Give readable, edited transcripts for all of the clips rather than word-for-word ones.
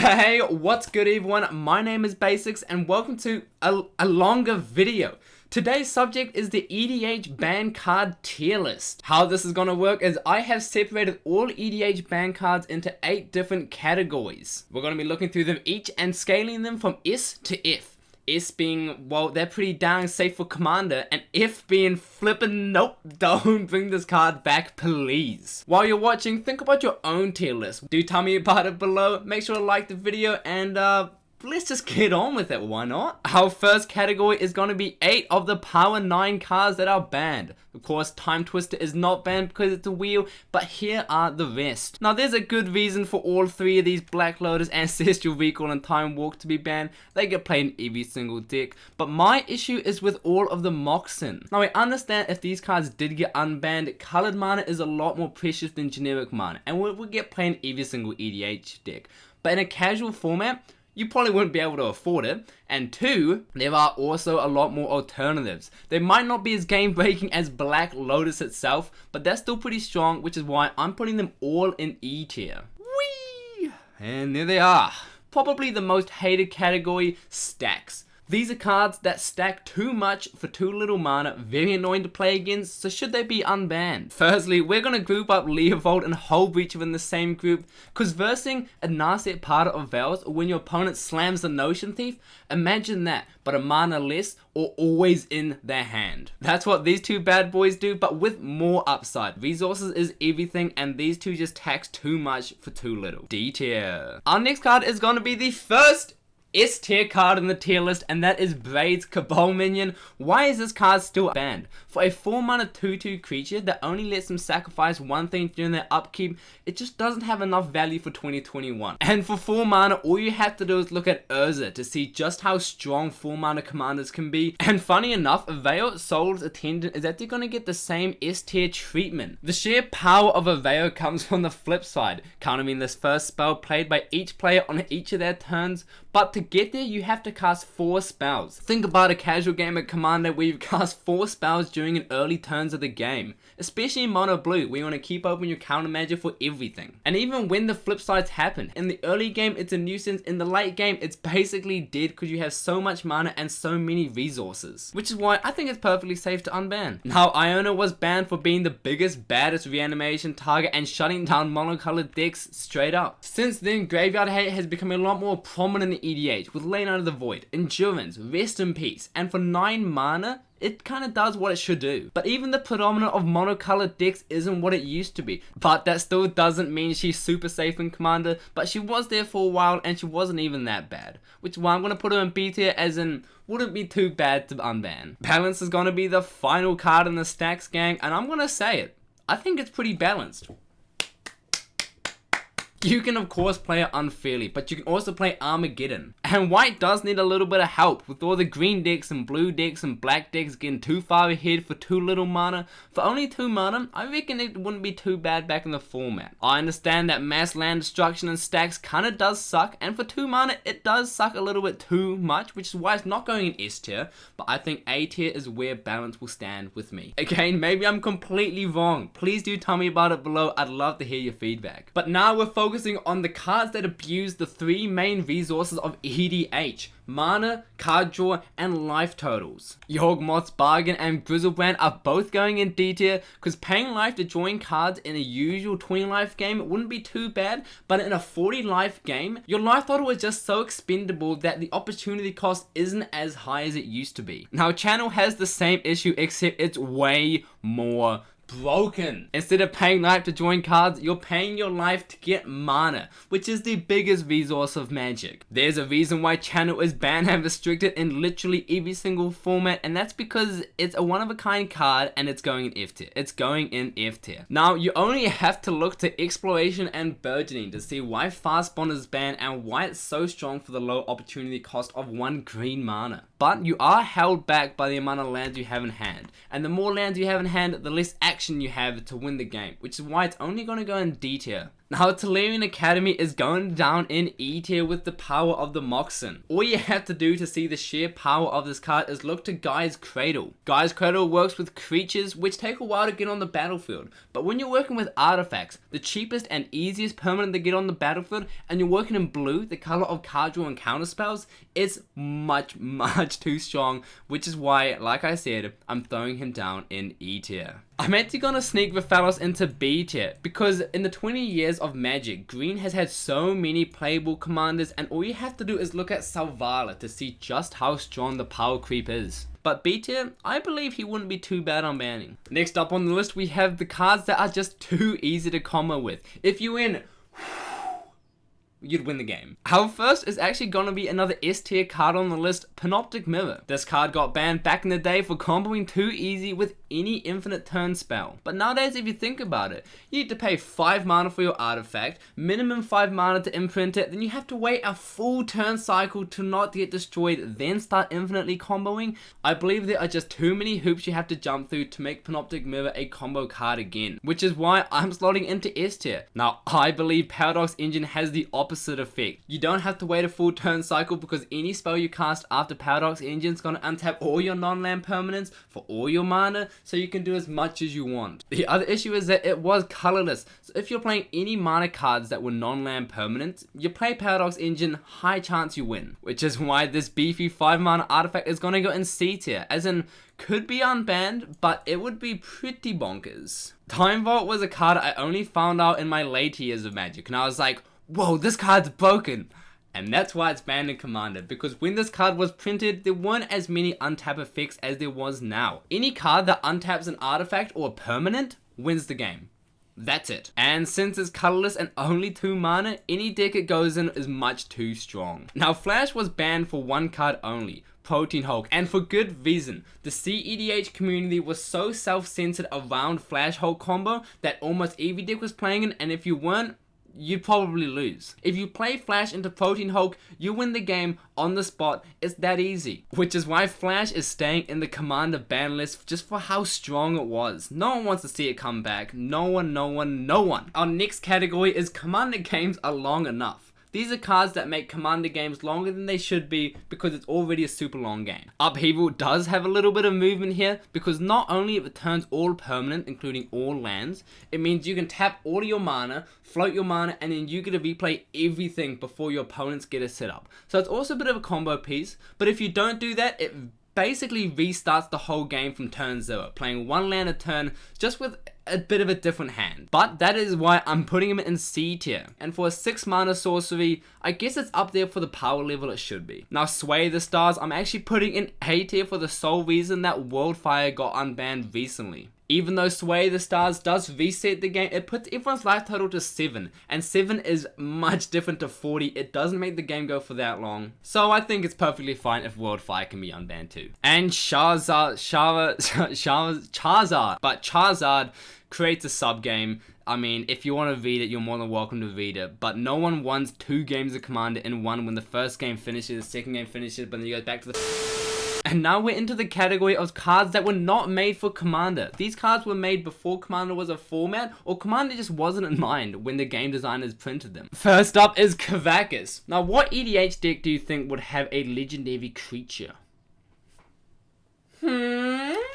Hey, what's good everyone? My name is Basics and welcome to a longer video. Today's subject is the EDH ban card tier list. How this is gonna work is I have separated all EDH ban cards into 8 different categories. We're gonna be looking through them each and scaling them from S to F. S being, well, they're pretty dang safe for Commander, and F being flippin' nope, don't bring this card back please. While you're watching, think about your own tier list. Do tell me about it below, make sure to like the video, and let's just get on with it, why not? Our first category is going to be 8 of the Power 9 cards that are banned. Of course, Time Twister is not banned because it's a wheel, but here are the rest. Now, there's a good reason for all 3 of these Black Lotus, Ancestral Recall, and Time Walk to be banned. They get played in every single deck, but my issue is with all of the Moxen. Now, I understand if these cards did get unbanned, colored mana is a lot more precious than generic mana, and would get played in every single EDH deck. But in a casual format, you probably wouldn't be able to afford it. And 2, there are also a lot more alternatives. They might not be as game breaking as Black Lotus itself, but they're still pretty strong, which is why I'm putting them all in E tier. Whee! And there they are. Probably the most hated category, stacks. These are cards that stack too much for too little mana, very annoying to play against, so should they be unbanned? Firstly, we're going to group up Leovold and Hullbreacher in the same group, because versing a Narset Part of Veils, or when your opponent slams the Notion Thief, imagine that, but a mana less, or always in their hand. That's what these 2 bad boys do, but with more upside. Resources is everything, and these 2 just tax too much for too little. D tier. Our next card is going to be the first S tier card in the tier list, and that is Braids Cabal Minion. Why is this card still banned? For a 4 mana 2/2 creature that only lets them sacrifice 1 thing during their upkeep, it just doesn't have enough value for 2021. And for 4 mana, all you have to do is look at Urza to see just how strong 4 mana commanders can be. And funny enough, Veil Soul's Attendant is actually going to get the same S tier treatment. The sheer power of a Veil comes from the flip side, countering this first spell played by each player on each of their turns, but to get there, you have to cast 4 spells. Think about a casual game of Commander where you cast 4 spells during an early turns of the game. Especially in Mono Blue, where you want to keep open your counter magic for everything. And even when the flip sides happen, in the early game it's a nuisance, in the late game it's basically dead because you have so much mana and so many resources. Which is why I think it's perfectly safe to unban. Now, Iona was banned for being the biggest, baddest reanimation target and shutting down monocolored decks straight up. Since then, Graveyard Hate has become a lot more prominent in EDH, with Lane Out of the Void, Endurance, Rest in Peace, and for 9 mana, it kind of does what it should do. But even the predominant of monocolored decks isn't what it used to be. But that still doesn't mean she's super safe in Commander, but she was there for a while and she wasn't even that bad. Which is why I'm going to put her in B tier, as in, wouldn't be too bad to unban. Balance is going to be the final card in the stacks, gang, and I'm going to say it. I think it's pretty balanced. You can of course play it unfairly, but you can also play Armageddon. And white does need a little bit of help, with all the green decks and blue decks and black decks getting too far ahead for too little mana. For only 2 mana, I reckon it wouldn't be too bad back in the format. I understand that mass land destruction and stacks kinda does suck, and for 2 mana it does suck a little bit too much, which is why it's not going in S tier, but I think A tier is where balance will stand with me. Again, maybe I'm completely wrong. Please do tell me about it below, I'd love to hear your feedback. But now we're focusing on the cards that abuse the 3 main resources of EDH: mana, card draw, and life totals. Yawgmoth's Bargain and Grizzlebrand are both going in D tier, because paying life to join cards in a usual 20 life game wouldn't be too bad, but in a 40 life game, your life total is just so expendable that the opportunity cost isn't as high as it used to be. Now, Channel has the same issue, except it's way more broken. Instead of paying life to join cards, you're paying your life to get mana, which is the biggest resource of Magic. There's a reason why Channel is banned and restricted in literally every single format, and that's because it's a one-of-a-kind card and it's going in F tier. It's going in F tier. Now, you only have to look to Exploration and Burgeoning to see why Fastbond is banned and why it's so strong for the low opportunity cost of 1 green mana. But you are held back by the amount of lands you have in hand, and the more lands you have in hand, the less action you have to win the game, which is why it's only going to go in D tier. Now Tolarian Academy is going down in E tier with the power of the Moxen. All you have to do to see the sheer power of this card is look to Guy's Cradle. Guy's Cradle works with creatures which take a while to get on the battlefield, but when you're working with artifacts, the cheapest and easiest permanent to get on the battlefield, and you're working in blue, the color of card draw and counter spells, it's much too strong, which is why, like I said, I'm throwing him down in E tier. I'm actually gonna sneak Rathalos into B tier, because in the 20 years of Magic, Green has had so many playable commanders, and all you have to do is look at Selvala to see just how strong the power creep is. But B tier, I believe he wouldn't be too bad on banning. Next up on the list, we have the cards that are just too easy to combo with. If you win, you'd win the game. Our first is actually gonna be another S tier card on the list, Panoptic Mirror. This card got banned back in the day for comboing too easy with any infinite turn spell. But nowadays, if you think about it, you need to pay 5 mana for your artifact, minimum 5 mana to imprint it, then you have to wait a full turn cycle to not get destroyed, then start infinitely comboing. I believe there are just too many hoops you have to jump through to make Panoptic Mirror a combo card again, which is why I'm slotting into S tier. Now, I believe Paradox Engine has the opposite effect. You don't have to wait a full turn cycle because any spell you cast after Paradox Engine is going to untap all your non-land permanents for all your mana, so you can do as much as you want. The other issue is that it was colorless, so if you're playing any mana cards that were non-land permanents, you play Paradox Engine, high chance you win. Which is why this beefy 5 mana artifact is going to go in C tier, as in could be unbanned, but it would be pretty bonkers. Time Vault was a card I only found out in my late years of Magic, and I was like, whoa, this card's broken. And that's why it's banned in Commander, because when this card was printed, there weren't as many untap effects as there was now. Any card that untaps an artifact or a permanent wins the game. That's it. And since it's colorless and only 2 mana, any deck it goes in is much too strong. Now Flash was banned for one card only, Protein Hulk, and for good reason. The CEDH community was so self-centered around Flash Hulk combo that almost every deck was playing it, and if you weren't, you'd probably lose. If you play Flash into Protein Hulk, you win the game on the spot. It's that easy. Which is why Flash is staying in the Commander ban list just for how strong it was. No one wants to see it come back. No one. Our next category is Commander games are long enough. These are cards that make Commander games longer than they should be because it's already a super long game. Upheaval does have a little bit of movement here because not only it returns all permanent, including all lands, it means you can tap all of your mana, float your mana, and then you get to replay everything before your opponents get a setup. So it's also a bit of a combo piece, but if you don't do that, it basically restarts the whole game from turn 0, playing 1 land a turn just with a bit of a different hand. But that is why I'm putting him in C tier. And for a 6 mana sorcery, I guess it's up there for the power level it should be. Now Sway the Stars, I'm actually putting in A tier for the sole reason that Worldfire got unbanned recently. Even though Sway the Stars does reset the game, it puts everyone's life total to 7, and 7 is much different to 40. It doesn't make the game go for that long. So I think it's perfectly fine if Worldfire can be unbanned too. And Charizard, but Charizard creates a sub game. I mean, if you want to read it, you're more than welcome to read it, but no one wants 2 games of Commander in one when the first game finishes, the second game finishes, but then you go back to the And now we're into the category of cards that were not made for Commander. These cards were made before Commander was a format, or Commander just wasn't in mind when the game designers printed them. First up is Kavakis. Now what EDH deck do you think would have a legendary creature?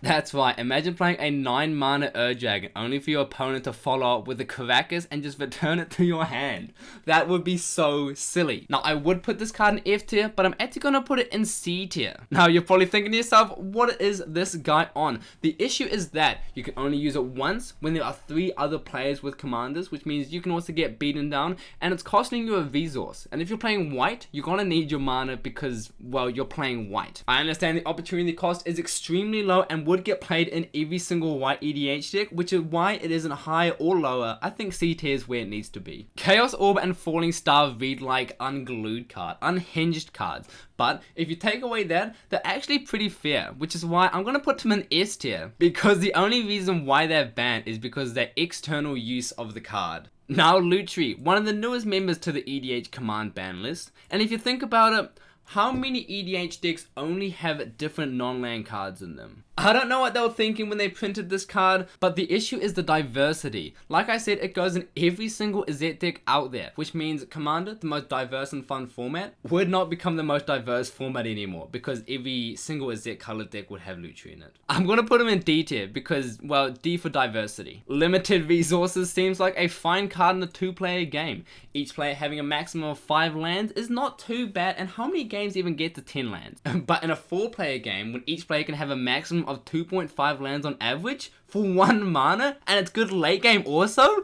That's right, imagine playing a 9 mana Ur-Dragon only for your opponent to follow up with a Kavakis and just return it to your hand. That would be so silly. Now I would put this card in F tier, but I'm actually going to put it in C tier. Now you're probably thinking to yourself, what is this guy on? The issue is that you can only use it once when there are 3 other players with commanders, which means you can also get beaten down, and it's costing you a resource. And if you're playing white, you're going to need your mana because, well, you're playing white. I understand the opportunity cost is extremely low and would get played in every single white EDH deck, which is why it isn't higher or lower. I think C tier is where it needs to be. Chaos Orb and Falling Star read like unglued card, unhinged cards, but if you take away that, they're actually pretty fair, which is why I'm going to put them in S tier, because the only reason why they're banned is because their external use of the card. Now Lutri, one of the newest members to the EDH command ban list, and if you think about it, how many EDH decks only have different non-land cards in them? I don't know what they were thinking when they printed this card, but the issue is the diversity. Like I said, it goes in every single EDH deck out there, which means Commander, the most diverse and fun format, would not become the most diverse format anymore because every single EDH colored deck would have Lutri in it. I'm gonna put them in D tier because, well, D for diversity. Limited resources seems like a fine card in a 2-player game. Each player having a maximum of 5 lands is not too bad, and how many games even get to 10 lands? But in a 4-player game, when each player can have a maximum of 2.5 lands on average for 1 mana, and it's good late game also,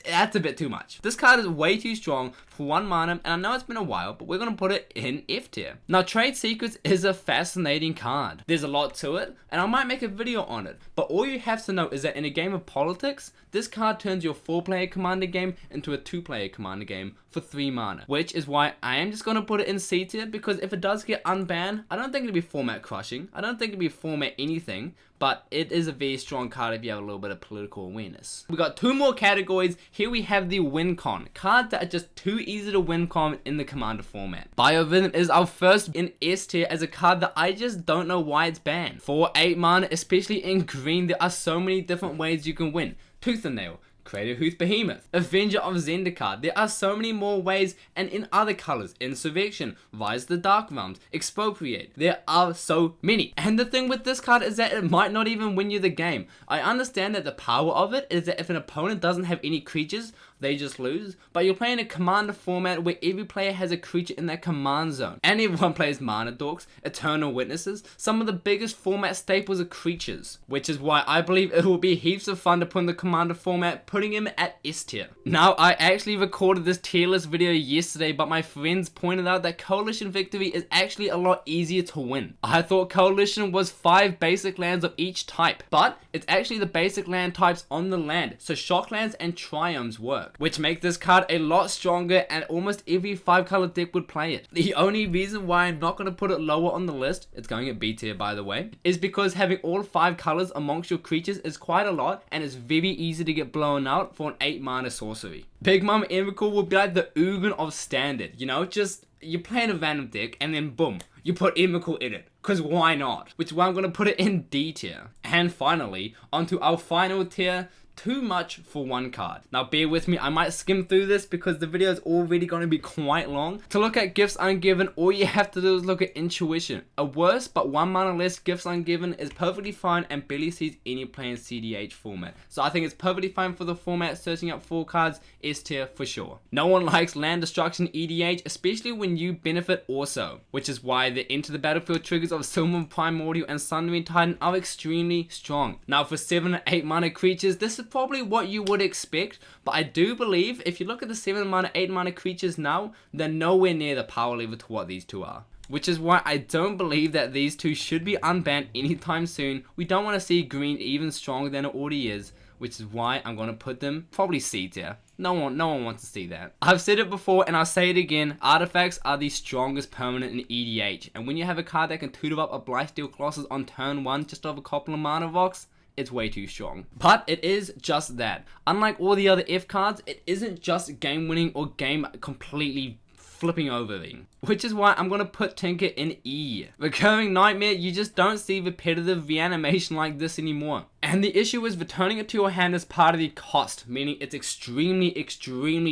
that's a bit too much. This card is way too strong for 1 mana, and I know it's been a while, but we're gonna put it in F tier. Now, Trade Secrets is a fascinating card. There's a lot to it, and I might make a video on it, but all you have to know is that in a game of politics, this card turns your 4-player Commander game into a 2-player Commander game for 3 mana, which is why I am just gonna put it in C tier, because if it does get unbanned, I don't think it'll be format crushing, I don't think it'll be format anything, but it is a very strong card if you have a little bit of political awareness. We got 2 more categories. Here we have the win con, cards that are just too easy to win con in the Commander format. Biorhythm is our first in S tier as a card that I just don't know why it's banned. For 8 mana, especially in green, there are so many different ways you can win. Tooth and Nail, Creative Hooth Behemoth, Avenger of Zendikar. There are so many more ways, and in other colors, Insurrection, Rise the Dark Realms, Expropriate. There are so many. And the thing with this card is that it might not even win you the game. I understand that the power of it is that if an opponent doesn't have any creatures, they just lose, but you're playing a Commander format where every player has a creature in their command zone, and everyone plays Mana Dorks, Eternal Witnesses, some of the biggest format staples of creatures, which is why I believe it will be heaps of fun to put in the Commander format, putting him at S tier. Now, I actually recorded this tier list video yesterday, but my friends pointed out that Coalition Victory is actually a lot easier to win. I thought Coalition was 5 basic lands of each type, but it's actually the basic land types on the land, so Shocklands and Triumphs work, which make this card a lot stronger, and almost every 5-color deck would play it. The only reason why I'm not going to put it lower on the list, it's going at B tier by the way, is because having all 5 colors amongst your creatures is quite a lot, and it's very easy to get blown out for an 8 mana sorcery. Big Mom Emrakul would be like the Ugin of Standard, you know, just you're playing a random deck and then boom, you put Emrakul in it, cause why not? Which is why I'm gonna put it in D tier. And finally, onto our final tier, too much for 1 card. Now bear with me, I might skim through this because the video is already going to be quite long. To look at Gifts Ungiven, all you have to do is look at Intuition. A worse but 1 mana less Gifts Ungiven is perfectly fine and barely sees any play in CDH format. So I think it's perfectly fine for the format, searching up 4 cards, S tier for sure. No one likes land destruction EDH, especially when you benefit also, which is why the Enter the Battlefield triggers of Silver Primordial and Sundering Titan are extremely strong. Now for 7 or 8 mana creatures, this is probably what you would expect, but I do believe if you look at the 7 mana, 8 mana creatures now, they're nowhere near the power level to what these 2 are. Which is why I don't believe that these 2 should be unbanned anytime soon. We don't want to see green even stronger than it already is, which is why I'm going to put them probably C tier. No one wants to see that. I've said it before and I'll say it again, artifacts are the strongest permanent in EDH, and when you have a card that can tutor up a Blightsteel Colossus on turn 1 just off a couple of mana rocks, it's way too strong. But it is just that. Unlike all the other F cards, it isn't just game winning or game completely flipping over thing. Which is why I'm going to put Tinker in E. Recurring Nightmare, you just don't see repetitive reanimation like this anymore. And the issue is returning it to your hand is part of the cost, meaning it's extremely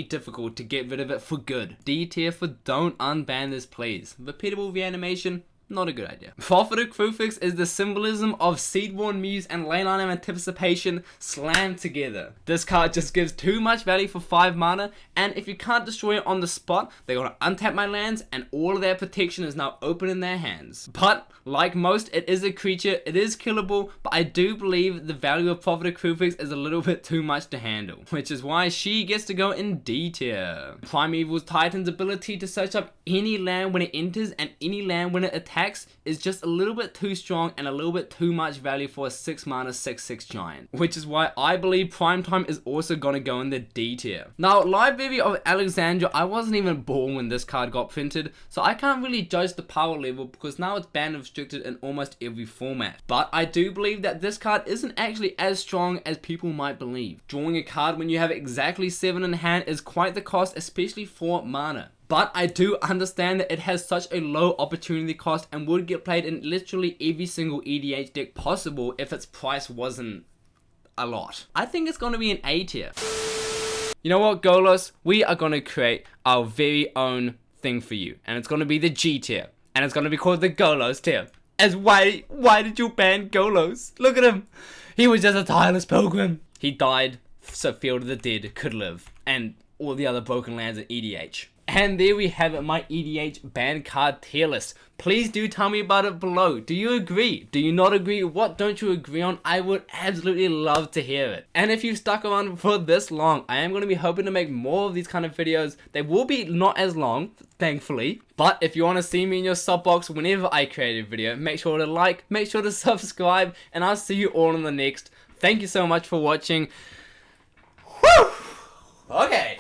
difficult to get rid of it for good. D tier for don't unban this please. Repeatable reanimation, not a good idea. Prophet of Krufix is the symbolism of Seedborn Muse and Leyline of Anticipation slammed together. This card just gives too much value for 5 mana, and if you can't destroy it on the spot, they're gonna untap my lands and all of their protection is now open in their hands. But like most, it is a creature, it is killable, but I do believe the value of Prophet of Krufix is a little bit too much to handle, which is why she gets to go in D tier. Primeval Titan's ability to search up any land when it enters and any land when it attacks is just a little bit too strong and a little bit too much value for a 6 mana 6/6 giant, which is why I believe Primetime is also gonna go in the D tier. Now, Library of Alexandria, I wasn't even born when this card got printed, so I can't really judge the power level because now it's banned and restricted in almost every format. But I do believe that this card isn't actually as strong as people might believe. Drawing a card when you have exactly 7 in hand is quite the cost, especially for mana. but I do understand that it has such a low opportunity cost and would get played in literally every single EDH deck possible if its price wasn't a lot. I think it's going to be an A tier. You know what, Golos? We are going to create our very own thing for you, and it's going to be the G tier, and it's going to be called the Golos tier. As why did you ban Golos? Look at him. He was just a tireless pilgrim. He died so Field of the Dead could live, and all the other broken lands at EDH. And there we have it, my EDH banned card tier list. Please do tell me about it below. Do you agree? Do you not agree? What don't you agree on? I would absolutely love to hear it. And if you've stuck around for this long, I am going to be hoping to make more of these kind of videos. They will be not as long, thankfully. But if you want to see me in your sub box whenever I create a video, make sure to like, make sure to subscribe, and I'll see you all in the next. Thank you so much for watching. Whew! Okay.